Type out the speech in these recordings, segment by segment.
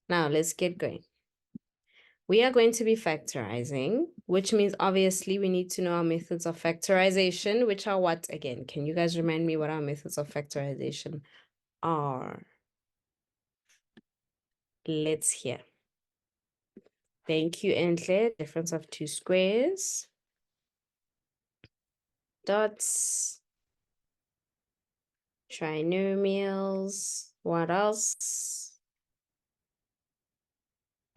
Now let's get going. We are going to be factorizing, which means obviously we need to know our methods of factorization, which are what again? Can you guys remind me what our methods of factorization are? Let's hear. Thank you, Entle. Difference of two squares. Dots. Trinomials. What else?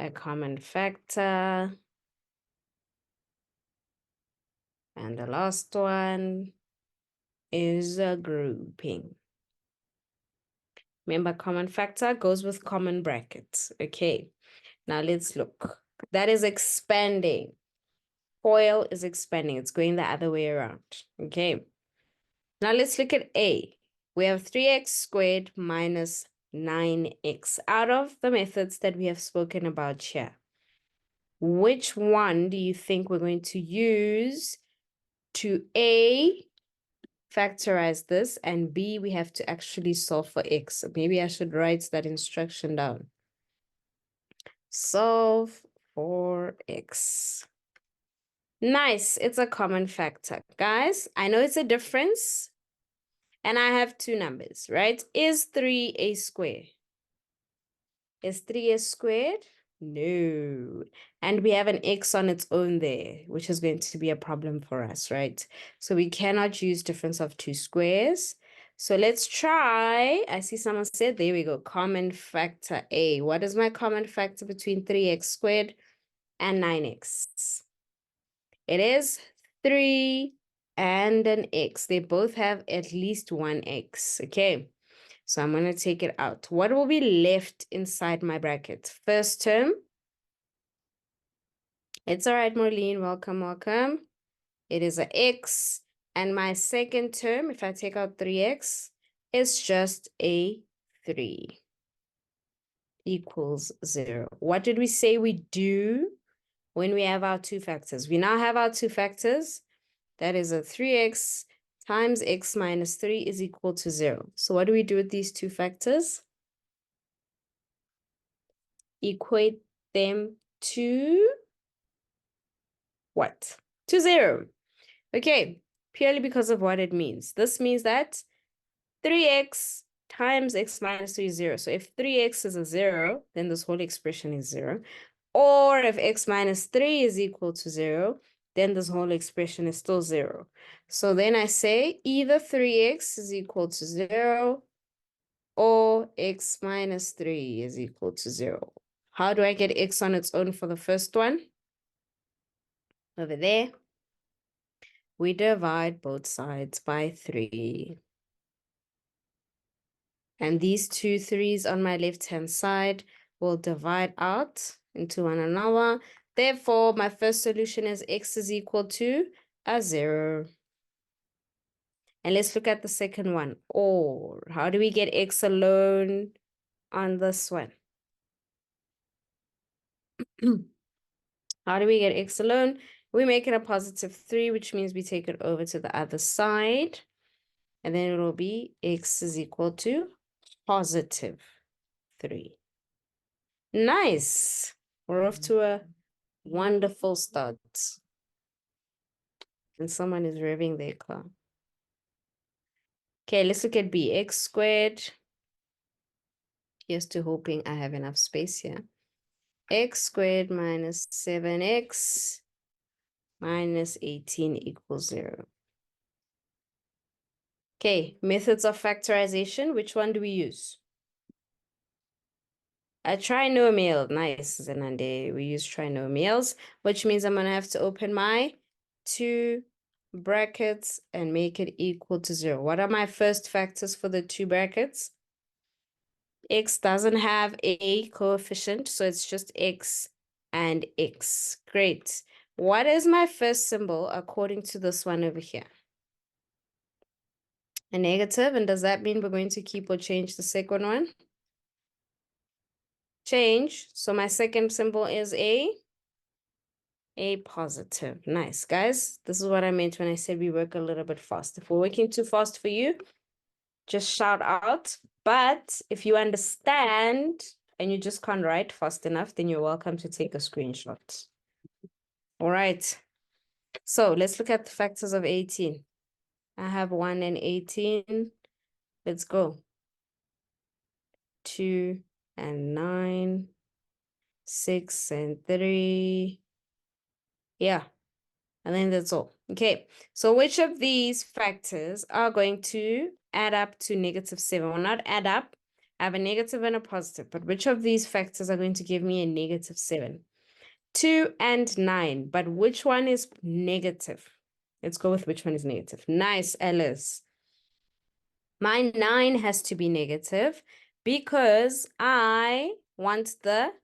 A common factor. And the last one is a grouping. Remember, common factor goes with common brackets. Okay, now let's look. That is expanding. FOIL is expanding. It's going the other way around. Okay, now let's look at A. We have 3x squared minus 9x. Out of the methods that we have spoken about here, which one do you think we're going to use to A, factorize this, and B, we have to actually solve for x? Maybe I should write that instruction down. Solve for x. Nice, it's a common factor. Guys, I know it's a difference, and I have two numbers, right? Is 3 a square? Is 3 a squared? No. And we have an x on its own there, which is going to be a problem for us, right? So we cannot use difference of two squares. So let's try. I see someone said, there we go, common factor A. What is my common factor between 3x squared and 9x? It is 3 and an x. They both have at least one x, okay? So I'm going to take it out. What will be left inside my bracket? First term. It's all right, Marlene. Welcome, welcome. It is a x. And my second term, if I take out 3x, is just a 3 equals 0. What did we say we do when we have our two factors? We now have our two factors. That is a 3x times x minus 3 is equal to 0. So what do we do with these two factors? Equate them to what? To 0. Okay, purely because of what it means. This means that 3x times x minus 3 is 0. So if 3x is a 0, then this whole expression is 0. Or if x minus 3 is equal to 0, then this whole expression is still 0. So then I say either 3x is equal to 0 or x minus 3 is equal to 0. How do I get x on its own for the first one? Over there, we divide both sides by 3. And these two 3's on my left-hand side will divide out into one another. Therefore, my first solution is x is equal to a 0. And let's look at the second one. Or how do we get x alone on this one? How do we get x alone? We make it a positive 3, which means we take it over to the other side. And then it will be x is equal to positive 3. Nice. We're off to a wonderful start. And someone is revving their car. Okay, let's look at b. X squared. Here's to hoping I have enough space here. X squared minus 7x minus 18 equals 0. Okay, methods of factorization. Which one do we use? A trinomial. Nice, Zenande. We use trinomials, which means I'm going to have to open my two brackets and make it equal to 0. What are my first factors for the two brackets? X doesn't have a coefficient, so it's just x and x. Great. What is my first symbol according to this one over here? A negative, and does that mean we're going to keep or change the second one? Change. So my second symbol is a positive. Nice, guys. This is what I meant when I said we work a little bit fast. If we're working too fast for you, just shout out. But if you understand and you just can't write fast enough, then you're welcome to take a screenshot. All right. So let's look at the factors of 18. I have 1 and 18. Let's go. 2 and 9. 6 and 3. Yeah. And then that's all. Okay. So which of these factors are going to add up to -7? Well, not add up. I have a negative and a positive. But which of these factors are going to give me a -7? 2 and 9. But which one is negative? Let's go with which one is negative. Nice, Alice. My 9 has to be negative because I want the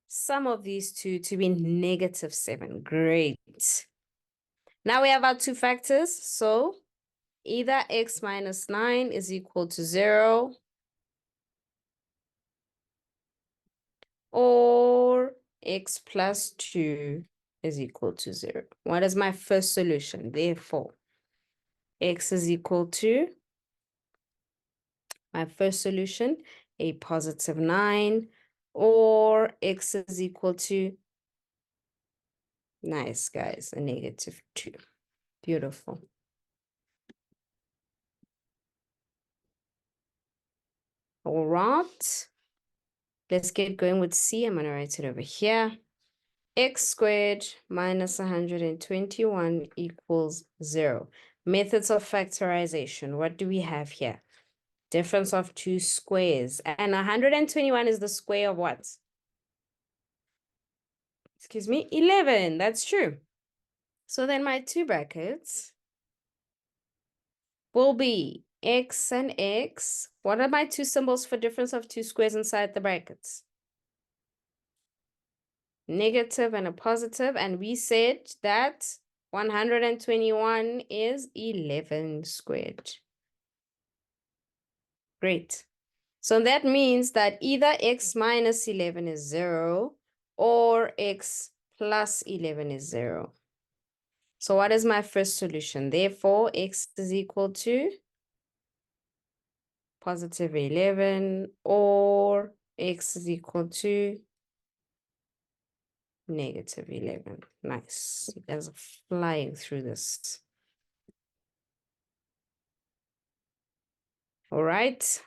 sum of these two to be -7. Great. Now we have our two factors. So either x minus 9 is equal to 0 or x plus 2 is equal to 0. What is my first solution? Therefore, x is equal to my first solution, a positive 9, or x is equal to, nice guys, a -2. Beautiful. All right. Let's get going with C. I'm going to write it over here. X squared minus 121 equals 0. Methods of factorization. What do we have here? Difference of two squares. And 121 is the square of what? Excuse me, 11. That's true. So then my two brackets will be x and x. What are my two symbols for difference of two squares inside the brackets? Negative and a positive, and we said that 121 is 11 squared. Great. So that means that either x minus 11 is 0 or x plus 11 is 0. So what is my first solution? Therefore, x is equal to positive 11 or x is equal to negative 11. Nice. You guys are flying through this. All right.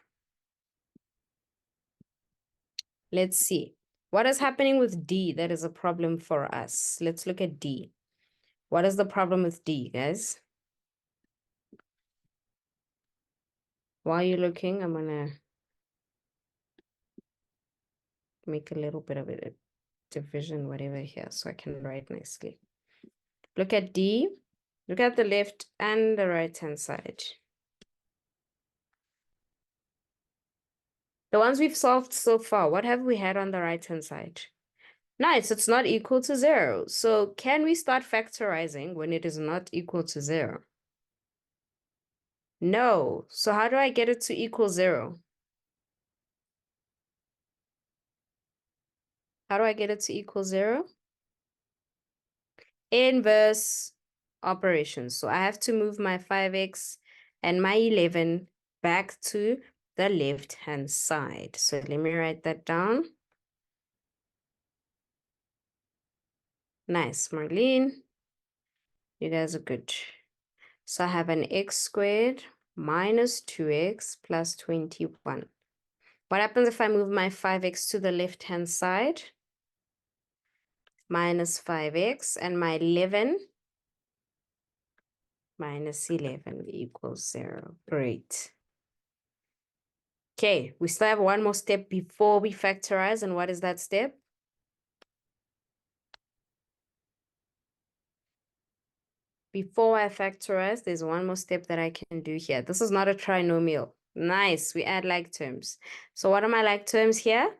Let's see. What is happening with D that is a problem for us? Let's look at D. What is the problem with D, guys? While you're looking, I'm going to make a little bit of a division, whatever here, so I can write nicely. Look at D. Look at the left and the right-hand side. The ones we've solved so far, what have we had on the right-hand side? Nice, it's not equal to 0. So can we start factorizing when it is not equal to 0? No. So how do I get it to equal 0? How do I get it to equal 0? Inverse operations. So I have to move my 5x and my 11 back to the left-hand side. So let me write that down. Nice, Marlene. You guys are good. So I have an x squared minus 2x plus 21. What happens if I move my 5x to the left-hand side? Minus 5x and my 11 minus 11 equals 0. Great. Okay, we still have one more step before we factorize. And what is that step? Before I factorize, there's one more step that I can do here. This is not a trinomial. Nice, we add like terms. So what are my like terms here?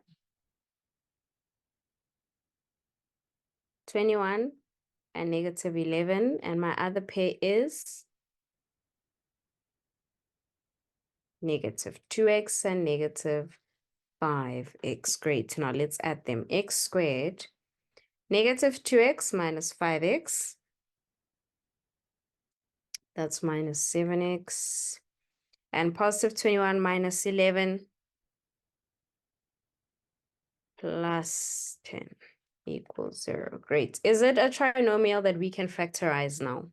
21 and negative 11. And my other pair is negative 2x and negative 5x. Great. Now let's add them. X squared, negative 2x minus 5x. That's minus 7x. And positive 21 minus 11. plus 10 equals 0. Great. Is it a trinomial that we can factorize now?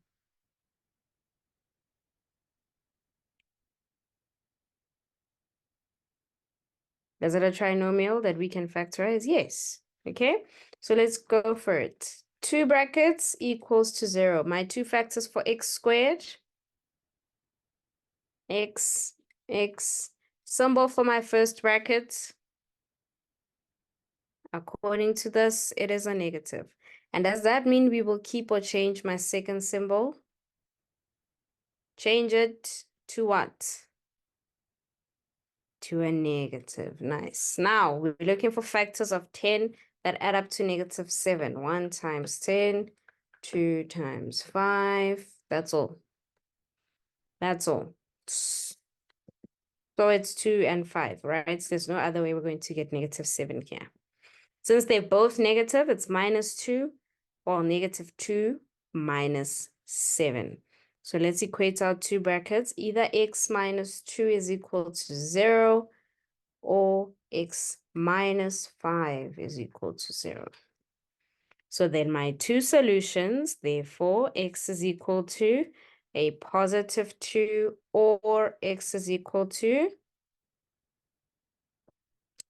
Is it a trinomial that we can factorize? Yes. Okay. So let's go for it. 2 brackets equals to 0. My two factors for x squared. X. Symbol for my first bracket. According to this, it is a negative. And does that mean we will keep or change my second symbol? Change it to what? To a negative. Nice. Now, we're looking for factors of 10 that add up to negative 7. 1 times 10, 2 times 5. That's all. That's all. So it's 2 and 5, right? So there's no other way we're going to get negative 7 here. Since they're both negative, it's minus 2 or negative 2 minus 7. So let's equate our two brackets. Either x minus 2 is equal to 0 or x minus 5 is equal to 0. So then my two solutions, therefore, x is equal to a positive 2 or x is equal to,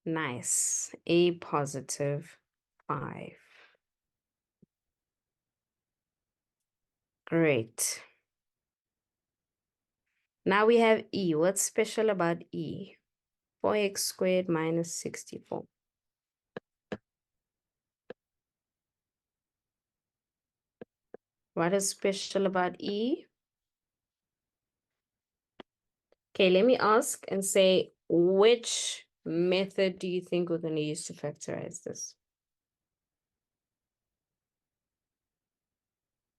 nice, a positive 5. Great. Now we have e. What's special about e? 4x squared minus 64. What is special about e? Okay, let me ask and say, which method do you think we're going to use to factorize this?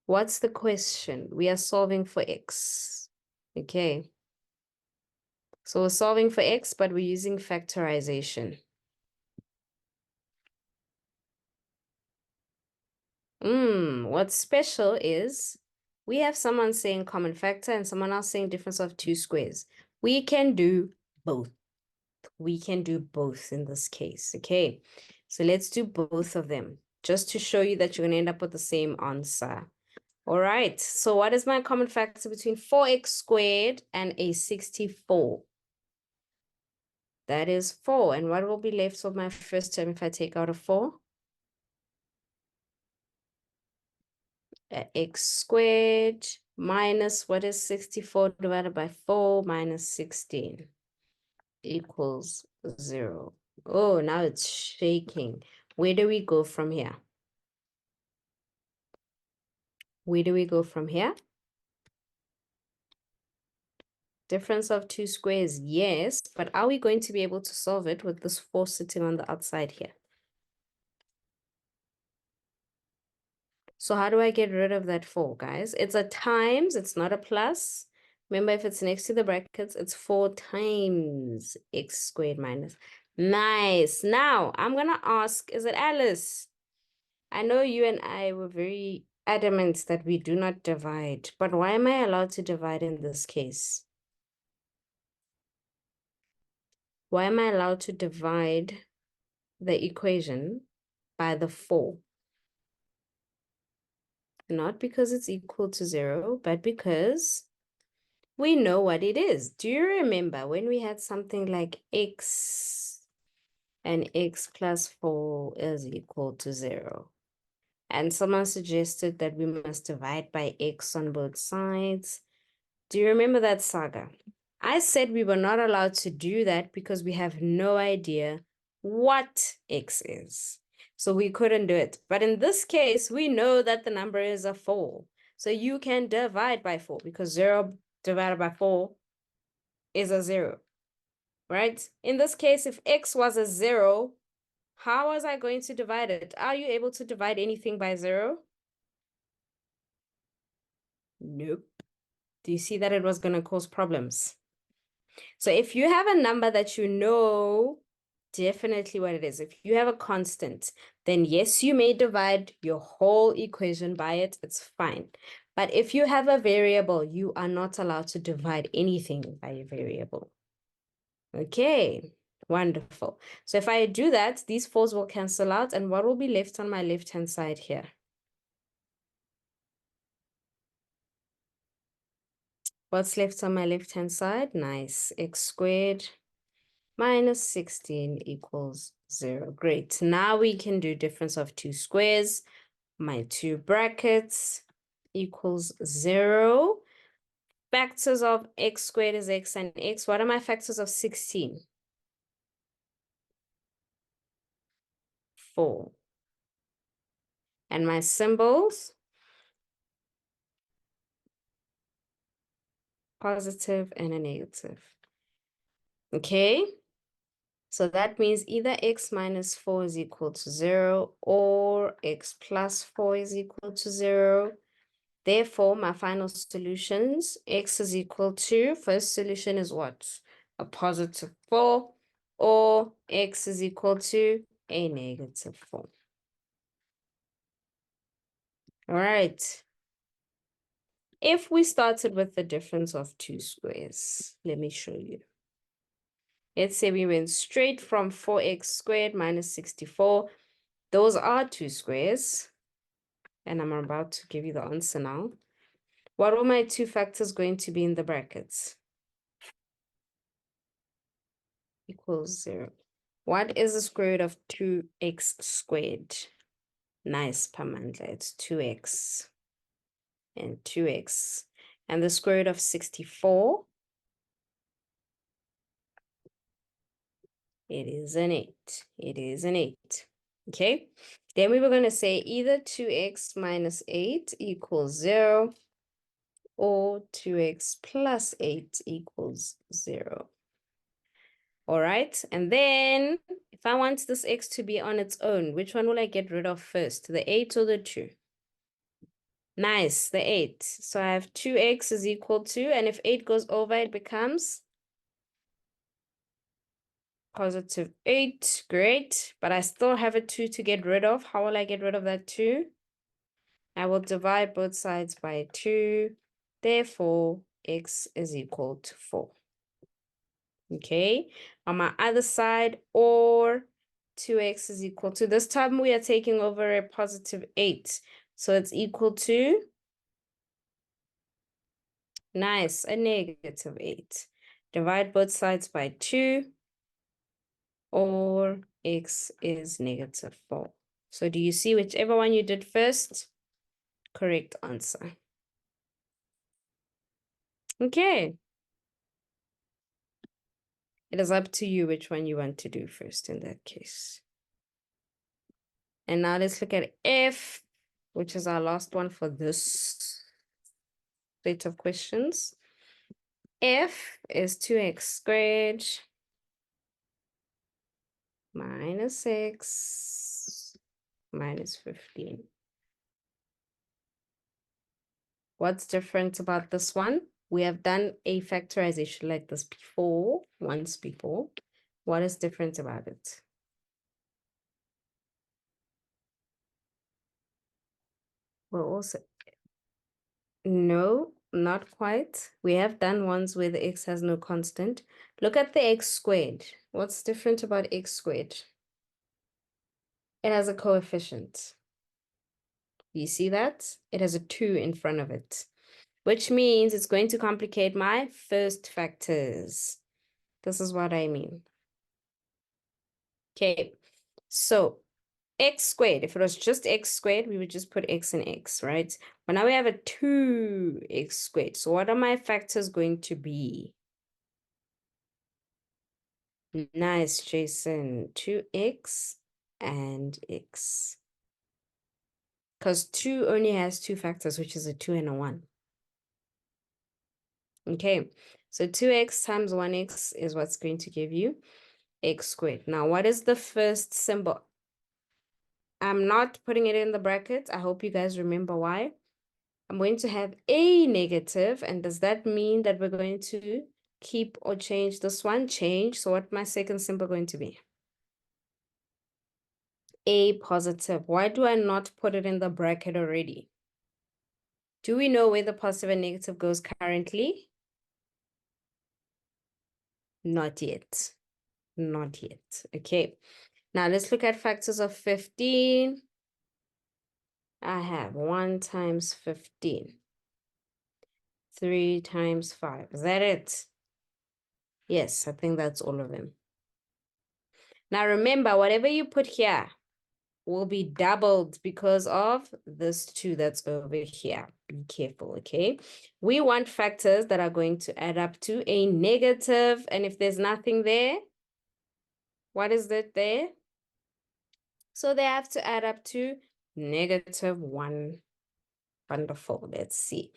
What's the question? We are solving for x. Okay. So we're solving for x, but we're using factorization. What's special is we have someone saying common factor and someone else saying difference of two squares. We can do both. We can do both in this case, okay? So let's do both of them, just to show you that you're going to end up with the same answer. All right, so what is my common factor between 4x squared and a 64? That is 4. And what will be left of my first term if I take out a 4? X squared minus, what is 64 divided by 4 minus 16 equals 0. Oh, now it's shaking. Where do we go from here? Where do we go from here? Difference of two squares, yes, but are we going to be able to solve it with this 4 sitting on the outside here? So how do I get rid of that 4, guys? It's a times, it's not a plus. Remember, if it's next to the brackets, it's 4 times x squared minus. Nice. Now, I'm going to ask, is it Alice? I know you and I were very adamant that we do not divide, but why am I allowed to divide in this case? Why am I allowed to divide the equation by the 4? Not because it's equal to 0, but because we know what it is. Do you remember when we had something like x and x plus 4 is equal to 0? And someone suggested that we must divide by x on both sides. Do you remember that saga? I said we were not allowed to do that because we have no idea what x is. So we couldn't do it. But in this case, we know that the number is a 4. So you can divide by 4 because 0 divided by 4 is a 0, right? In this case, if x was a 0, how was I going to divide it? Are you able to divide anything by 0? Nope. Do you see that it was going to cause problems? So if you have a number that you know definitely what it is, if you have a constant, then yes, you may divide your whole equation by it. It's fine. But if you have a variable, you are not allowed to divide anything by a variable. Okay. Wonderful. So if I do that, these 4s will cancel out, and what will be left on my left-hand side here? What's left on my left-hand side? Nice. X squared minus 16 equals 0. Great. Now we can do difference of two squares. My two brackets equals 0. Factors of x squared is x and x. What are my factors of 16? 4. And my symbols? Positive and a negative. Okay? So that means either x minus 4 is equal to 0 or x plus 4 is equal to 0. Therefore, my final solutions, x is equal to, first solution is what? A positive 4, or x is equal to a negative 4. All right. If we started with the difference of two squares, let me show you. Let's say we went straight from 4x squared minus 64. Those are two squares. And I'm about to give you the answer now. What are my two factors going to be in the brackets? Equals 0. What is the square root of 2x squared? Nice, Pamandla. It's 2x and 2x. And the square root of 64? It is an 8. It is an 8. Okay. Then we were going to say either 2x minus 8 equals 0 or 2x plus 8 equals 0. All right. And then if I want this x to be on its own, which one will I get rid of first? The 8 or the 2? Nice, the 8. So I have 2x is equal to, and if 8 goes over, it becomes positive 8. Great. But I still have a 2 to get rid of. How will I get rid of that 2? I will divide both sides by 2. Therefore, x is equal to 4. Okay. On my other side, or 2x is equal to, this time we are taking over a positive 8. So it's equal to, nice, a negative 8. Divide both sides by 2, or x is negative 4. So do you see whichever one you did first? Correct answer. Okay. It is up to you which one you want to do first in that case. And now let's look at F, which is our last one for this set of questions. F is 2x squared minus x minus 15. What's different about this one? We have done a factorization like this before, once before. What is different about it? Well, also, no, not quite. We have done ones where the x has no constant. Look at the x squared. What's different about x squared? It has a coefficient. You see that? It has a 2 in front of it, which means it's going to complicate my first factors. This is what I mean. Okay, so x squared, if it was just x squared, we would just put x and x, right? But now we have a 2x squared. So what are my factors going to be? Nice, Jason. 2x and x. Because 2 only has 2 factors, which is a 2 and a 1. Okay, so 2x times 1x is what's going to give you x squared. Now, what is the first symbol? I'm not putting it in the bracket. I hope you guys remember why. I'm going to have a negative, and does that mean that we're going to keep or change this one? Change. So what's my second symbol going to be? A positive. Why do I not put it in the bracket already? Do we know where the positive and negative goes currently? Not yet. Not yet. Okay. Now let's look at factors of 15. I have 1 times 15. 3 times 5. Is that it? Yes, I think that's all of them. Now remember, whatever you put here will be doubled because of this 2 that's over here. Be careful, okay? We want factors that are going to add up to a negative, and if there's nothing there, what is that there? So they have to add up to -1. Wonderful. Let's see.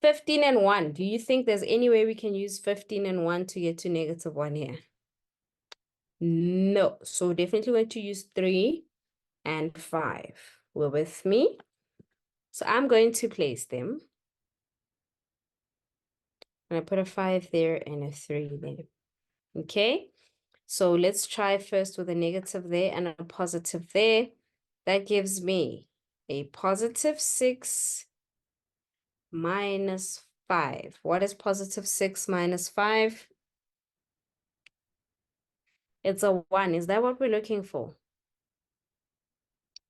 15 and 1. Do you think there's any way we can use 15 and 1 to get to -1 here? No. So definitely going to use 3 and 5. We're with me? So I'm going to place them. I'm going to put a 5 there and a 3 there. Okay? So let's try first with a negative there and a positive there. That gives me a +6 minus 5. What is +6 minus 5? It's a 1. Is that what we're looking for?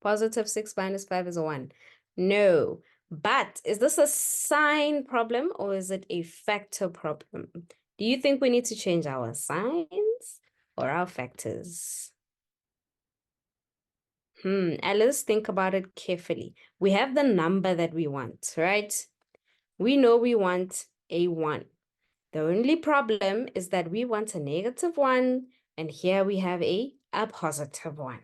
+6 minus 5 is a 1. No. But is this a sign problem or is it a factor problem? Do you think we need to change our signs or our factors? Alice, think about it carefully. We have the number that we want, right? We know we want a 1. The only problem is that we want a -1, and here we have a +1.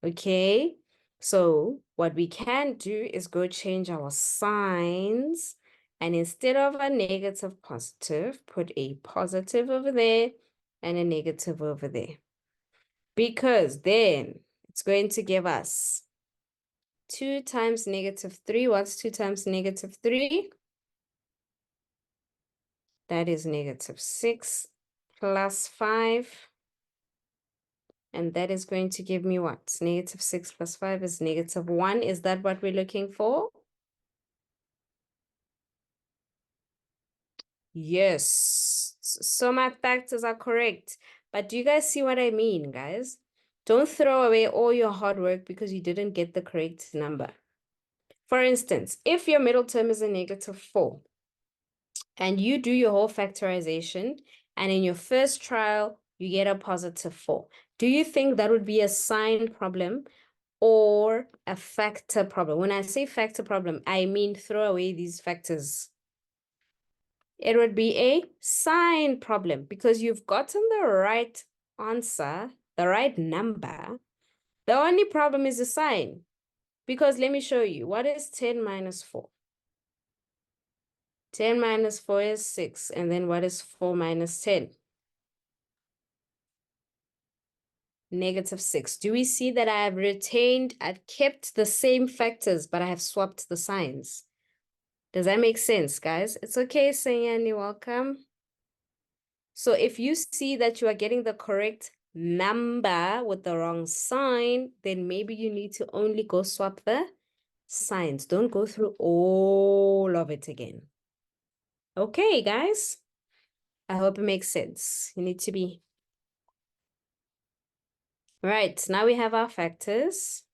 Okay, so what we can do is go change our signs, and instead of a negative positive, put a positive over there and a negative over there. Because then it's going to give us 2 times -3. What's 2 times -3? That is -6 plus 5. And that is going to give me what? -6 plus 5 is -1. Is that what we're looking for? Yes. So my factors are correct. But do you guys see what I mean, guys? Don't throw away all your hard work because you didn't get the correct number. For instance, if your middle term is a -4, and you do your whole factorization, and in your first trial, you get a +4. Do you think that would be a sign problem or a factor problem? When I say factor problem, I mean throw away these factors. It would be a sign problem because you've gotten the right answer, the right number. The only problem is the sign. Because let me show you. What is 10 minus 4? 10 minus 4 is 6. And then what is 4 minus 10? -6. Do we see that I have retained, I've kept the same factors, but I have swapped the signs? Does that make sense, guys? It's okay, Sanyani, welcome. So if you see that you are getting the correct number with the wrong sign, then maybe you need to only go swap the signs. Don't go through all of it again. Okay, guys. I hope it makes sense. You need to be. Right, now we have our factors.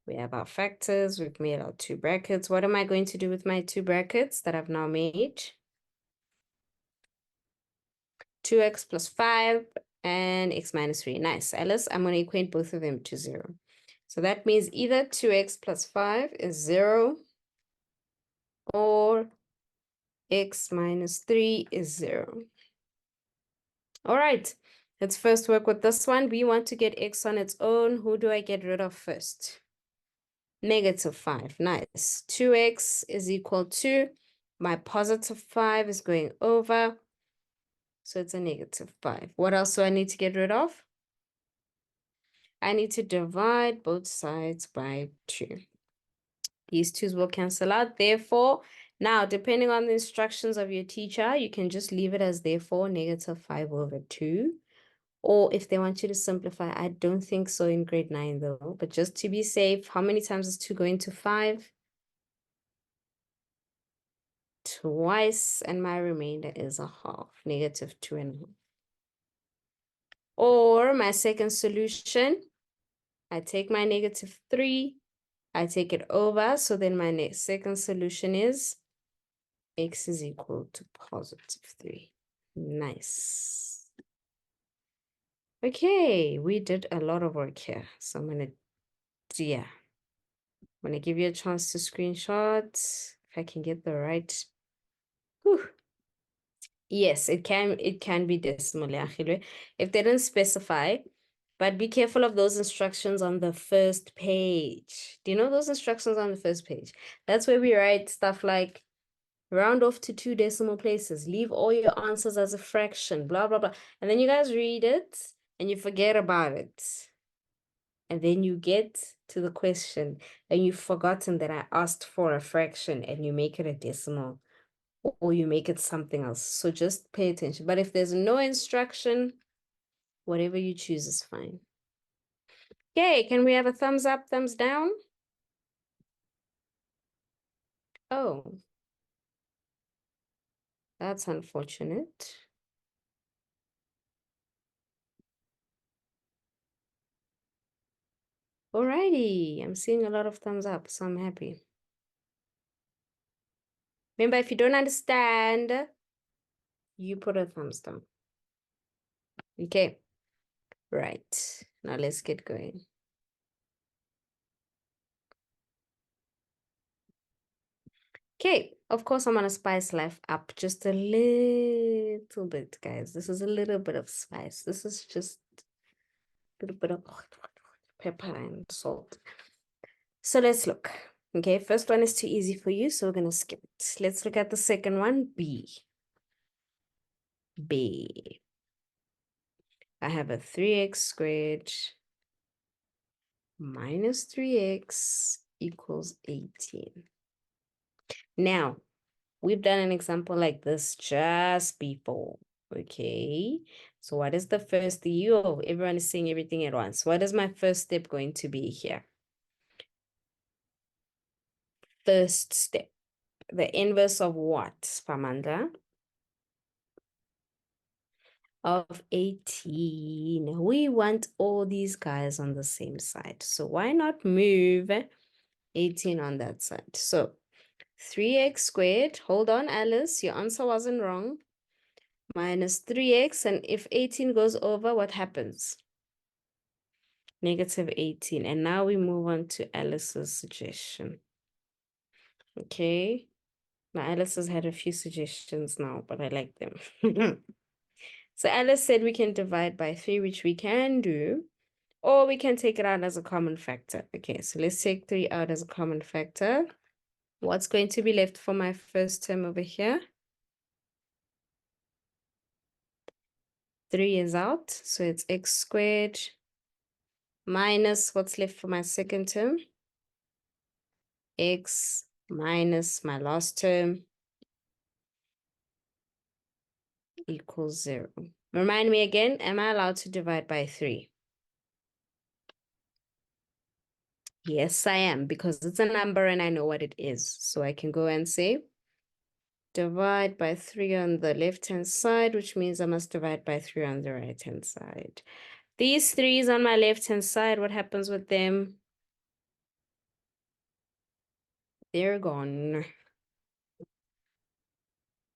We have our factors. We've made our 2 brackets. What am I going to do with my 2 brackets that I've now made? 2x plus 5 and x minus 3. Nice. Alice, I'm going to equate both of them to 0. So that means either 2x plus 5 is 0 or x minus 3 is 0. All right. Let's first work with this one. We want to get x on its own. Who do I get rid of first? -5. Nice. 2x is equal to my +5 is going over. So it's a -5. What else do I need to get rid of? I need to divide both sides by 2. These 2's will cancel out. Therefore, now, depending on the instructions of your teacher, you can just leave it as therefore -5/2. Or if they want you to simplify, I don't think so in grade 9 though. But just to be safe, how many times is 2 going to 5? Twice, and my remainder is a half, -2.5. Or my second solution, I take my -3, I take it over, so then my second solution is x is equal to +3. Nice. Okay, we did a lot of work here. So I'm going to give you a chance to screenshot if I can get the right. Whew. Yes, it can be decimal, actually, if they didn't specify. But be careful of those instructions on the first page. Do you know those instructions on the first page? That's where we write stuff like round off to 2 decimal places, leave all your answers as a fraction, blah, blah, blah. And then you guys read it and you forget about it. And then you get to the question and you've forgotten that I asked for a fraction and you make it a decimal or you make it something else. So just pay attention. But if there's no instruction, whatever you choose is fine. Okay, can we have a thumbs up, thumbs down? Oh, that's unfortunate. Alrighty, I'm seeing a lot of thumbs up, so I'm happy. Remember, if you don't understand, you put a thumbs down. Okay, right. Now let's get going. Okay, of course, I'm gonna spice life up just a little bit, guys. This is a little bit of spice. This is just a little bit of pepper and salt. So let's look. Okay, first one is too easy for you, so we're gonna skip it. Let's look at the second one, B. B. I have a 3x squared minus 3x equals 18. Now, we've done an example like this just before, okay? So what is the first you? Everyone is saying everything at once. What is my first step going to be here? First step. The inverse of what, Pamanda? Of 18. We want all these guys on the same side. So why not move 18 on that side? So 3x squared, hold on, Alice, your answer wasn't wrong, minus 3x, and if 18 goes over, what happens? Negative 18. And now we move on to Alice's suggestion. Okay. Now Alice has had a few suggestions now, but I like them. So Alice said we can divide by 3, which we can do, or we can take it out as a common factor. Okay, so let's take 3 out as a common factor. What's going to be left for my first term over here? 3 is out, so it's x squared minus what's left for my second term? X minus my last term equals 0. Remind me again, am I allowed to divide by 3? Yes, I am, because it's a number and I know what it is. So I can go and say, divide by 3 on the left-hand side, which means I must divide by 3 on the right-hand side. These 3's on my left-hand side, what happens with them? They're gone.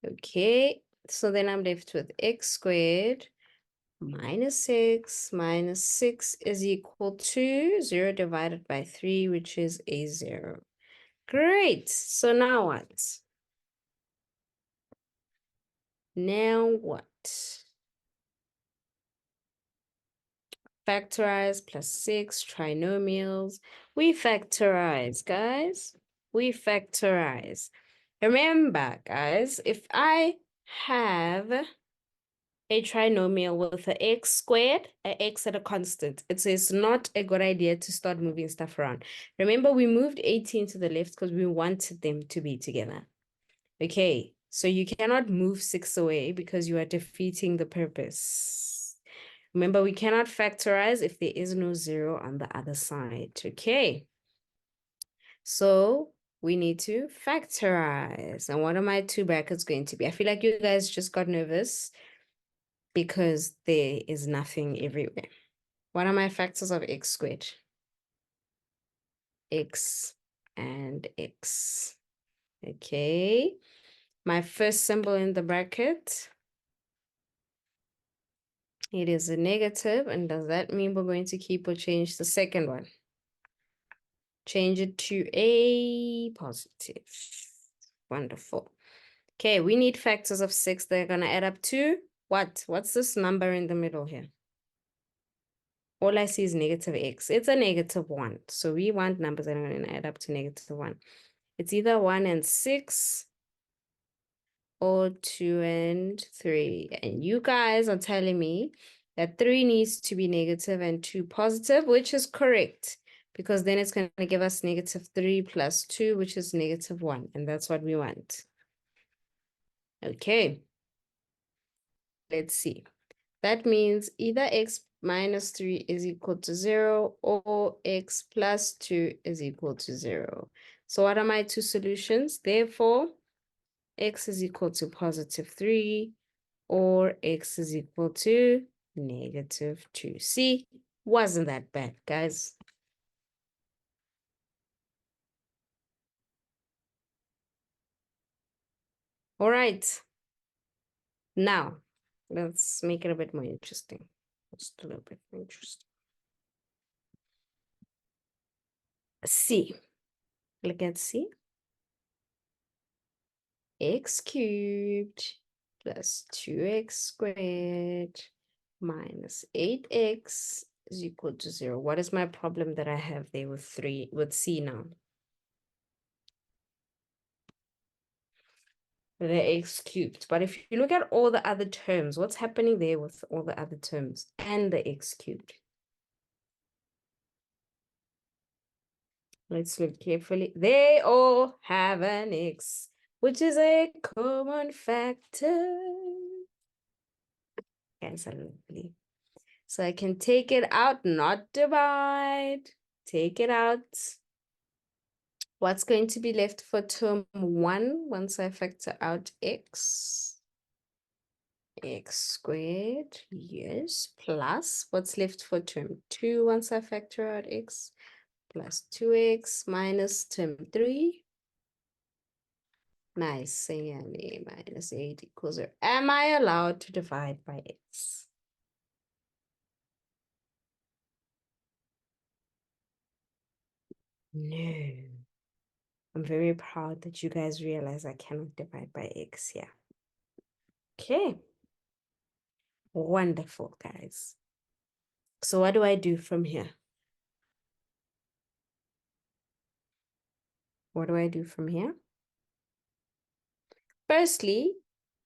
Okay, so then I'm left with x squared minus 6 is equal to 0 divided by 3, which is a 0. Great. So now what? Now what? Factorize plus 6 trinomials. We factorize, guys. We factorize. Remember, guys, if I have a trinomial with an x squared, an x at a constant, it is not a good idea to start moving stuff around. Remember, we moved 18 to the left because we wanted them to be together. Okay, so you cannot move 6 away because you are defeating the purpose. Remember, we cannot factorize if there is no 0 on the other side. Okay, so we need to factorize. And what are my 2 brackets going to be? I feel like you guys just got nervous. because there is nothing everywhere. What are my factors of x squared? X and x. Okay. My first symbol in the bracket, it is a negative. And does that mean we're going to keep or change the second one? Change it to a positive. Wonderful. Okay, we need factors of 6 that are going to add up to what? What's this number in the middle here? All I see is negative x. It's a negative 1. So we want numbers that are going to add up to negative 1. It's either 1 and 6 or 2 and 3. And you guys are telling me that 3 needs to be negative and 2 positive, which is correct. Because then it's going to give us negative 3 plus 2, which is negative 1. And that's what we want. Okay. Let's see. That means either x minus 3 is equal to 0 or x plus 2 is equal to 0. So what are my two solutions? Therefore, x is equal to positive 3 or x is equal to negative 2. See, wasn't that bad, guys? All right. Now, let's make it a bit more interesting. Just a little bit more interesting. C. Look at C. X cubed plus 2x squared minus 8x is equal to 0. What is my problem that I have there with C now? The x cubed. But if you look at all the other terms, what's happening there with all the other terms and the x cubed? Let's look carefully. They all have an x, which is a common factor. Guys are lovely. So I can take it out, not divide. Take it out. What's going to be left for term 1 once I factor out x? X squared, yes, plus what's left for term 2 once I factor out x? Plus 2x minus term 3. Nice, and a minus 8 equals 0. Am I allowed to divide by x? No. I'm very proud that you guys realize I cannot divide by x here. Okay. Wonderful, guys. So what do I do from here? What do I do from here? Firstly,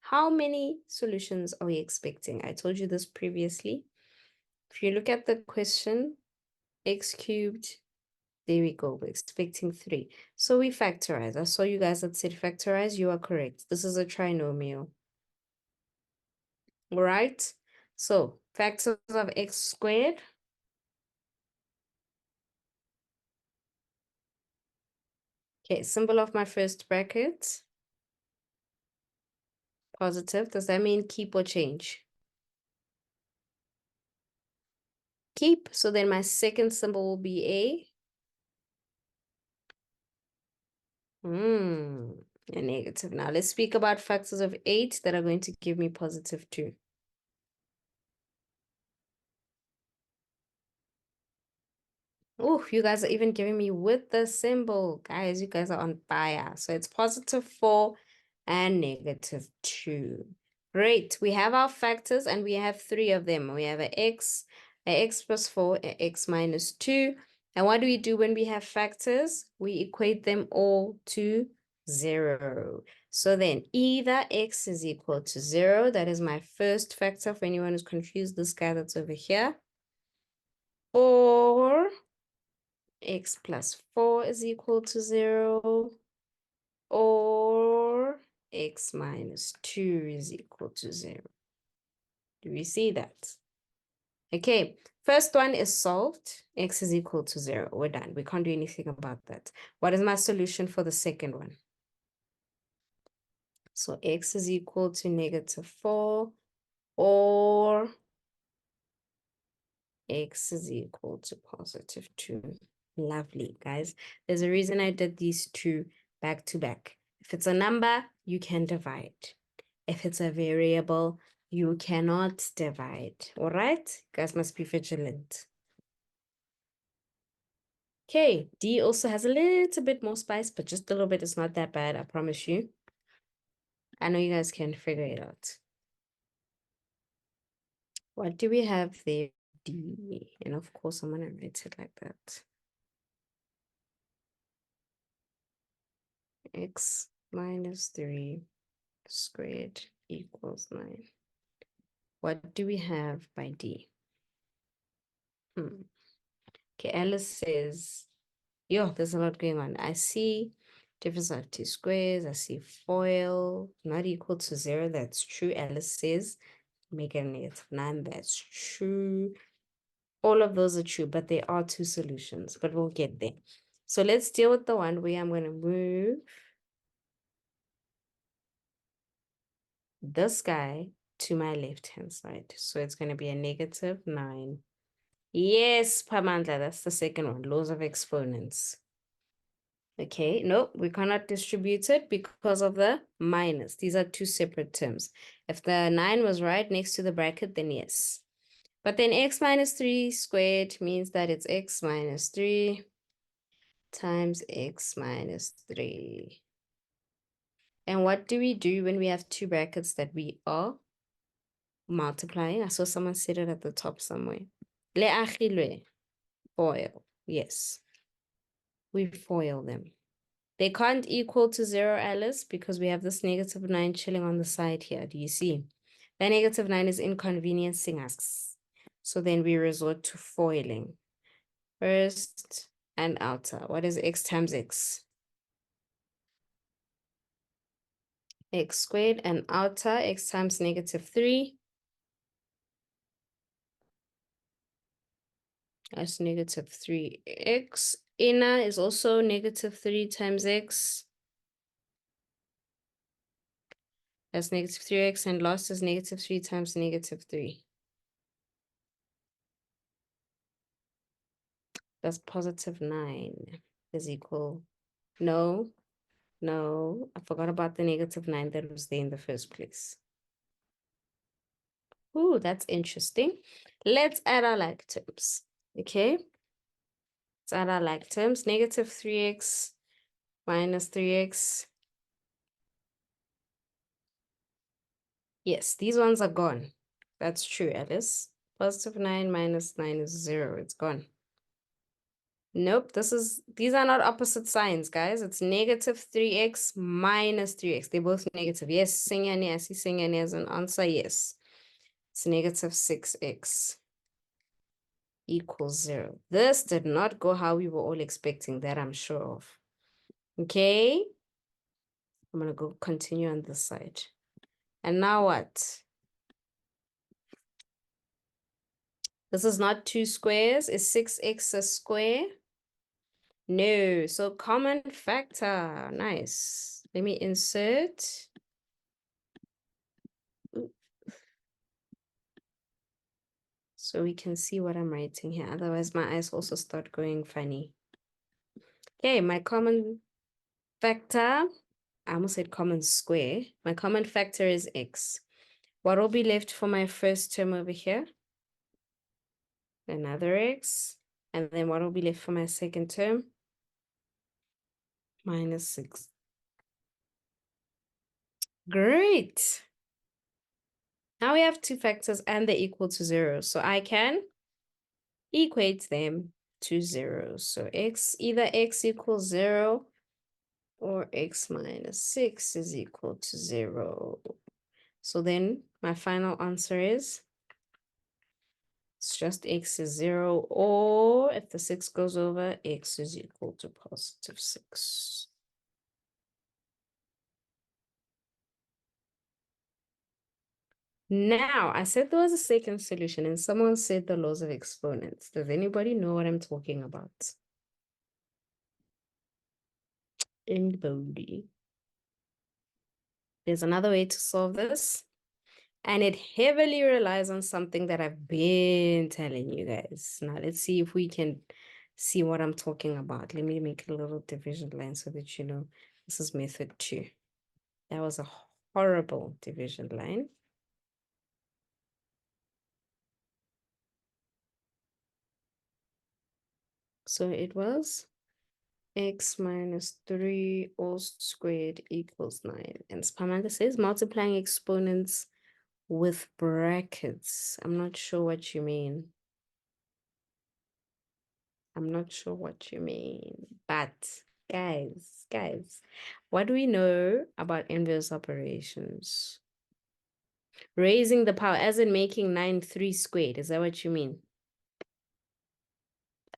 how many solutions are we expecting? I told you this previously. If you look at the question, x cubed, there we go. We're expecting 3. So we factorize. I saw you guys that said factorize. You are correct. This is a trinomial. All right. So factors of x squared. Okay, symbol of my first bracket. Positive. Does that mean keep or change? Keep. So then my second symbol will be a negative. Now let's speak about factors of 8 that are going to give me positive 2. Oh, you guys are even giving me with the symbol. Guys, you guys are on fire. So it's positive 4 and negative 2. Great. We have our factors and we have 3 of them. We have a x plus 4, a x minus 2. And what do we do when we have factors? We equate them all to 0. So then either x is equal to 0. That is my first factor for anyone who's confused, this guy that's over here. Or x plus 4 is equal to 0, or x minus 2 is equal to 0. Do we see that? Okay, first one is solved. X is equal to 0. We're done. We can't do anything about that. What is my solution for the second one? So x is equal to negative 4 or x is equal to positive 2. Lovely, guys. There's a reason I did these two back to back. If it's a number, you can divide. If it's a variable, you cannot divide. All right? You guys must be vigilant. Okay, D also has a little bit more spice, but just a little bit. It's not that bad, I promise you. I know you guys can figure it out. What do we have there? D. And of course, I'm going to write it like that. X minus 3 squared equals 9. What do we have by D? Okay, Alice says, yo, there's a lot going on. I see difference of two squares. I see FOIL not equal to 0. That's true. Alice says, make it a negative 9. That's true. All of those are true, but there are two solutions, but we'll get there. So let's deal with the one where I'm going to move this guy to my left-hand side. So it's going to be a negative 9. Yes, Pamandla, that's the second one, laws of exponents. Okay, no, we cannot distribute it because of the minus. These are two separate terms. If the 9 was right next to the bracket, then yes. But then x minus 3 squared means that it's x minus 3 times x minus 3. And what do we do when we have two brackets that we are multiplying? I saw someone said it at the top somewhere. Le agilwe, foil. Yes, we foil them. They can't equal to 0, Alice, because we have this negative 9 chilling on the side here. Do you see? That negative 9 is inconveniencing us. So then we resort to foiling. First and outer. What is x times x? X squared, and outer x times negative 3. That's negative 3x. Inner is also negative 3 times x. That's negative 3x, and last is negative 3 times negative 3. That's positive 9 is equal. No, I forgot about the negative 9 that was there in the first place. Ooh, that's interesting. Let's add our like terms. Okay. Let's add our like terms. Negative 3x minus 3x. Yes, these ones are gone. That's true, Alice. Positive 9 minus 9 is 0. It's gone. Nope, these are not opposite signs, guys. It's negative 3x minus 3x. They're both negative. Yes, Singani, I see Singani as an answer. Yes. It's negative 6x equals 0. This did not go how we were all expecting, that I'm sure of. Okay. I'm going to go continue on this side. And now what? This is not 2 squares. Is 6x a square? No. So common factor. Nice. Let me insert. Ooh. So we can see what I'm writing here. Otherwise, my eyes also start going funny. Okay, my common factor. I almost said common square. My common factor is x. What will be left for my first term over here? Another x. And then what will be left for my second term? Minus 6. Great. Now we have two factors and they're equal to 0. So I can equate them to 0. So either x equals 0 or x minus 6 is equal to 0. So then my final answer is it's just x is 0, or if the 6 goes over, x is equal to positive 6. Now, I said there was a second solution, and someone said the laws of exponents. Does anybody know what I'm talking about? Anybody? There's another way to solve this. And it heavily relies on something that I've been telling you guys. Now, let's see if we can see what I'm talking about. Let me make a little division line so that you know this is method 2. That was a horrible division line. So it was x minus 3 all squared equals 9. And Spamanda says multiplying exponents with brackets. I'm not sure what you mean. I'm not sure what you mean. But guys, what do we know about inverse operations? Raising the power, as in making 9 3 squared. Is that what you mean?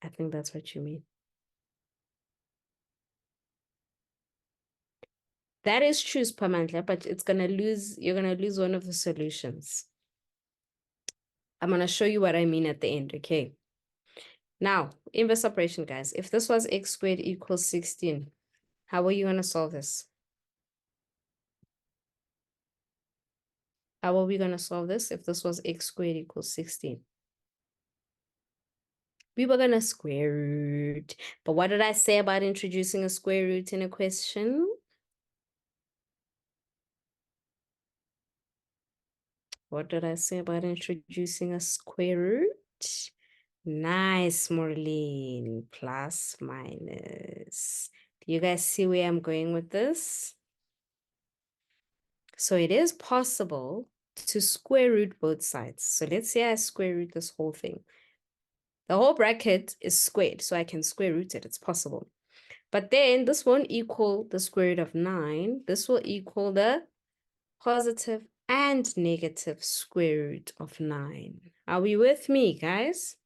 I think that's what you mean. That is true, Spamandla, but you're gonna lose one of the solutions. I'm gonna show you what I mean at the end, okay? Now, inverse operation, guys. If this was x squared equals 16, how are you gonna solve this? How are we gonna solve this if this was x squared equals 16? We were gonna square root. But what did I say about introducing a square root in a question? What did I say about introducing a square root? Nice, Maureen. Plus, minus. Do you guys see where I'm going with this? So it is possible to square root both sides. So let's say I square root this whole thing. The whole bracket is squared, so I can square root it. It's possible. But then this won't equal the square root of 9. This will equal the positive and negative square root of 9. Are we with me, guys?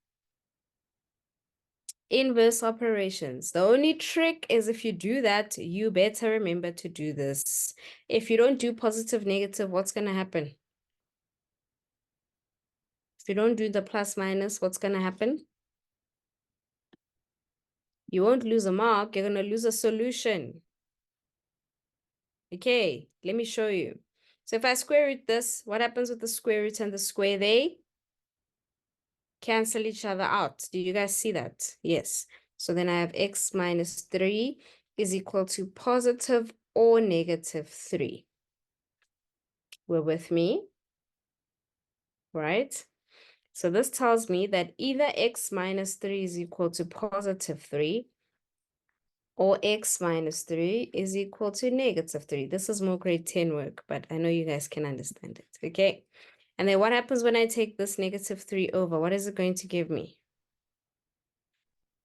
Inverse operations. The only trick is if you do that, you better remember to do this. If you don't do positive, negative, what's going to happen? If you don't do the plus minus, what's going to happen? You won't lose a mark. You're going to lose a solution. Okay, let me show you. So if I square root this, what happens with the square root and the square? They cancel each other out. Do you guys see that? Yes. So then I have x minus 3 is equal to positive or negative 3. We're with me, right? So this tells me that either x minus 3 is equal to positive 3 or x minus 3 is equal to negative 3. This is more grade 10 work, but I know you guys can understand it, okay? And then what happens when I take this negative 3 over? What is it going to give me?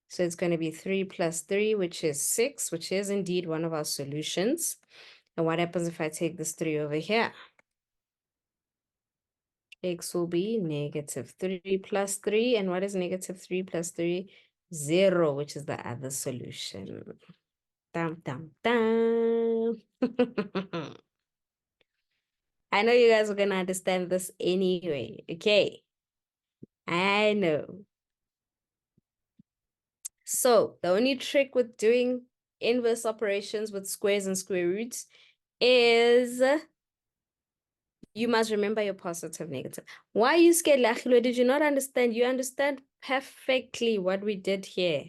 So it's going to be 3 plus 3, which is 6, which is indeed one of our solutions. And what happens if I take this 3 over here? X will be negative 3 plus 3. And what is negative 3 plus 3? 0, which is the other solution. Dum, dum, dum. I know you guys are going to understand this anyway. Okay. I know. So the only trick with doing inverse operations with squares and square roots is you must remember your positive, negative. Why are you scared, Lachilo? Did you not understand? You understand perfectly what we did here.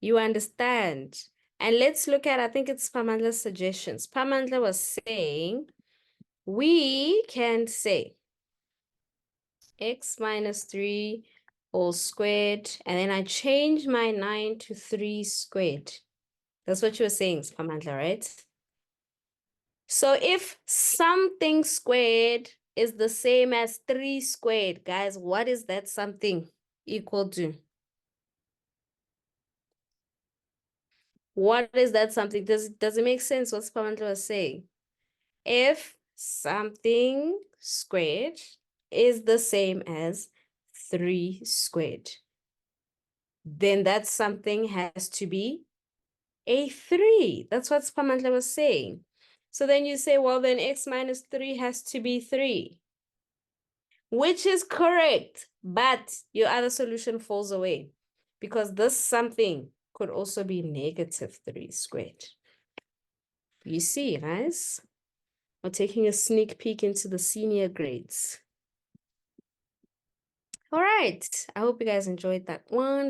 You understand. And let's look at, I think it's Pamandla's suggestions. Pamandla was saying, we can say x minus 3 all squared, and then I change my 9 to 3 squared. That's what you were saying, Pamandla, right? So if something squared is the same as 3 squared, guys, what is that something equal to? What is that something? Does it make sense what Pamandla was saying? If something squared is the same as 3 squared, then that something has to be a 3. That's what Pamandla was saying. So then you say, well, then x minus 3 has to be 3. Which is correct, but your other solution falls away because this something could also be negative 3 squared. You see, guys? or taking a sneak peek into the senior grades. All right. I hope you guys enjoyed that one.